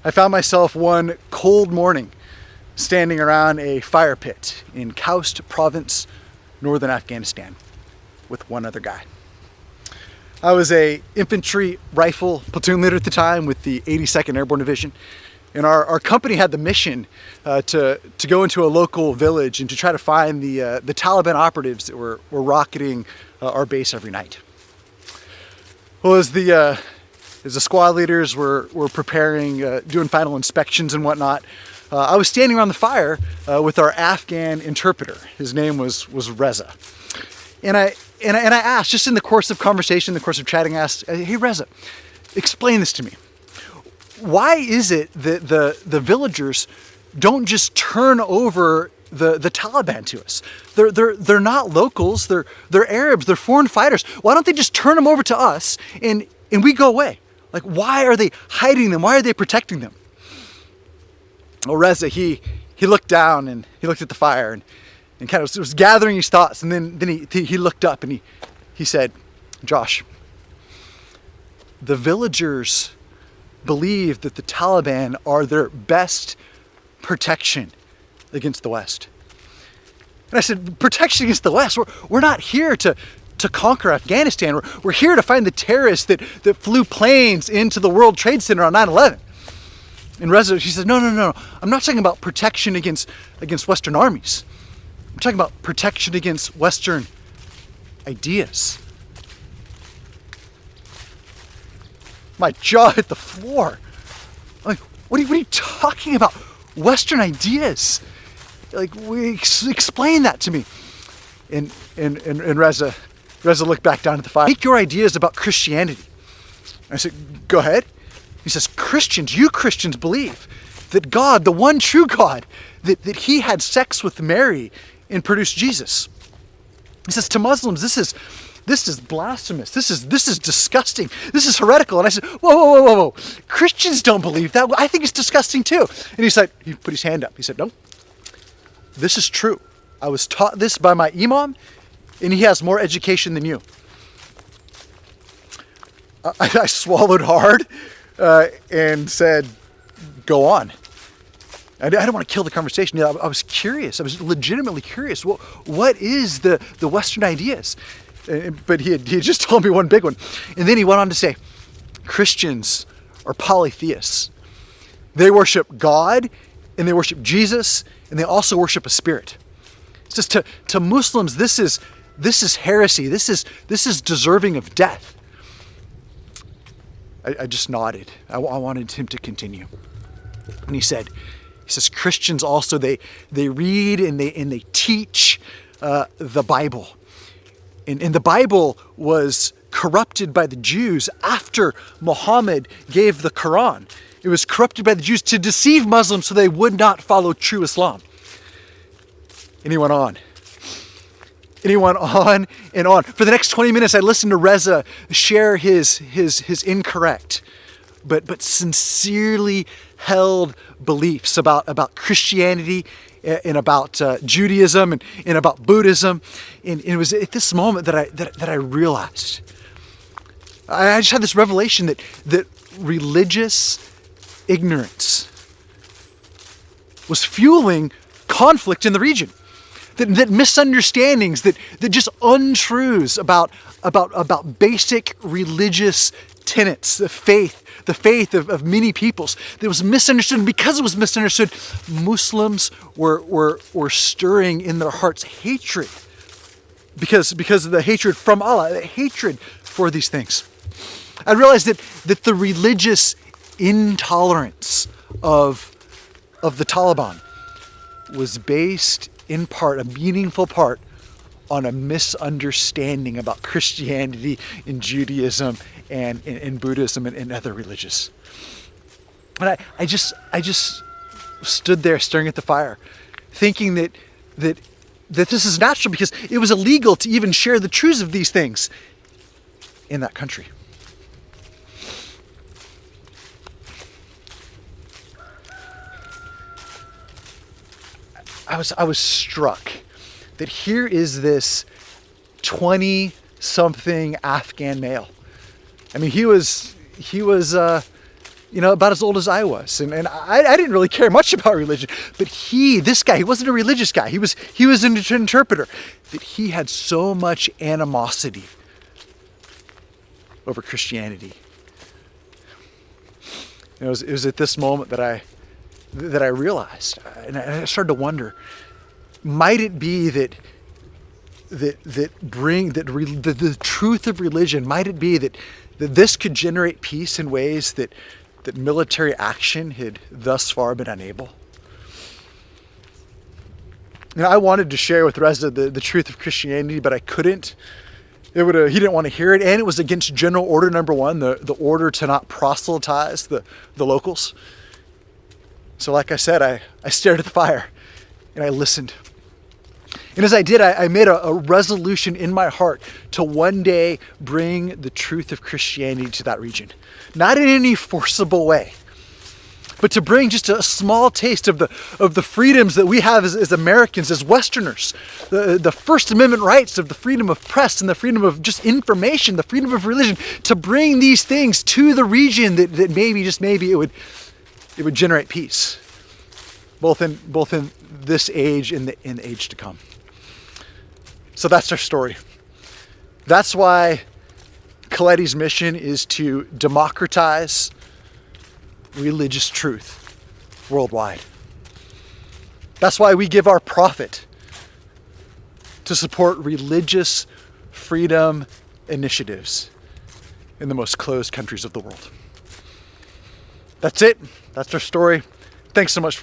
I found myself one cold morning standing around a fire pit in Khost province, northern Afghanistan, with one other guy. I was a infantry rifle platoon leader at the time with the 82nd Airborne Division, and our company had the mission to go into a local village and to try to find the Taliban operatives that were rocketing our base every night. Well, as the squad leaders were preparing, doing final inspections and whatnot, I was standing around the fire with our Afghan interpreter. His name was Reza. And I asked, just in the course of conversation, in the course of chatting, I asked, hey Reza, explain this to me. Why is it that the villagers don't just turn over the Taliban to us? They're not locals, they're Arabs, they're foreign fighters. Why don't they just turn them over to us and we go away? Like, why are they hiding them? Why are they protecting them? Well, Reza, he looked down and he looked at the fire and kind of was gathering his thoughts, and then he looked up and he said, Josh, the villagers believe that the Taliban are their best protection against the West. And I said, protection against the West? We're not here to conquer Afghanistan. We're here to find the terrorists that flew planes into the World Trade Center on 9/11. And Reza, she said, no. I'm not talking about protection against Western armies. I'm talking about protection against Western ideas. My jaw hit the floor. Like, what are you talking about? Western ideas? Like, explain that to me. And Reza looked back down at the fire. Make your ideas about Christianity. I said, go ahead. He says, you Christians believe that God, the one true God, that he had sex with Mary and produced Jesus. He says, to Muslims, this is blasphemous. This is disgusting. This is heretical. And I said, whoa. Christians don't believe that. I think it's disgusting too. And he put his hand up. He said, no, this is true. I was taught this by my imam, and he has more education than you. I swallowed hard and said, go on. I don't want to kill the conversation. I was curious. I was legitimately curious. What is the Western ideas? But he had just told me one big one. And then he went on to say, Christians are polytheists. They worship God, and they worship Jesus, and they also worship a spirit. It's just to Muslims, this is heresy. This is deserving of death. I just nodded. I wanted him to continue. And he says, Christians also, they read and they teach the Bible. And the Bible was corrupted by the Jews after Muhammad gave the Quran. It was corrupted by the Jews to deceive Muslims so they would not follow true Islam. And he went on. And he went on and on. For the next 20 minutes, I listened to Reza share his incorrect, but sincerely held beliefs about Christianity and about Judaism and about Buddhism. And it was at this moment that I realized. I just had this revelation that religious ignorance was fueling conflict in the region. That misunderstandings, that just untruths about basic religious tenets, the faith of many peoples, that was misunderstood. And because it was misunderstood, Muslims were stirring in their hearts hatred because of the hatred from Allah, the hatred for these things. I realized that the religious intolerance of the Taliban was based in part, a meaningful part, on a misunderstanding about Christianity and Judaism and Buddhism and other religions. And I just stood there staring at the fire, thinking that this is natural because it was illegal to even share the truths of these things in that country. I was struck that here is this 20-something Afghan male. I mean, he was about as old as I was. And I didn't really care much about religion. But this guy, he wasn't a religious guy. He was an interpreter. That he had so much animosity over Christianity. It was at this moment that I realized, and I started to wonder, might it be that the truth of religion, might it be that this could generate peace in ways that military action had thus far been unable? I wanted to share with Reza the truth of Christianity, but I couldn't. He didn't want to hear it, and it was against general order number 1, the order to not proselytize the locals. So like I said, I stared at the fire and I listened. And as I did, I made a resolution in my heart to one day bring the truth of Christianity to that region. Not in any forcible way, but to bring just a small taste of the freedoms that we have as Americans, as Westerners. The First Amendment rights of the freedom of press and the freedom of just information, the freedom of religion, to bring these things to the region that maybe, just maybe, it would generate peace, both in this age and in the age to come. So that's our story. That's why Coletti's mission is to democratize religious truth worldwide. That's why we give our profit to support religious freedom initiatives in the most closed countries of the world. That's it. That's our story. Thanks so much for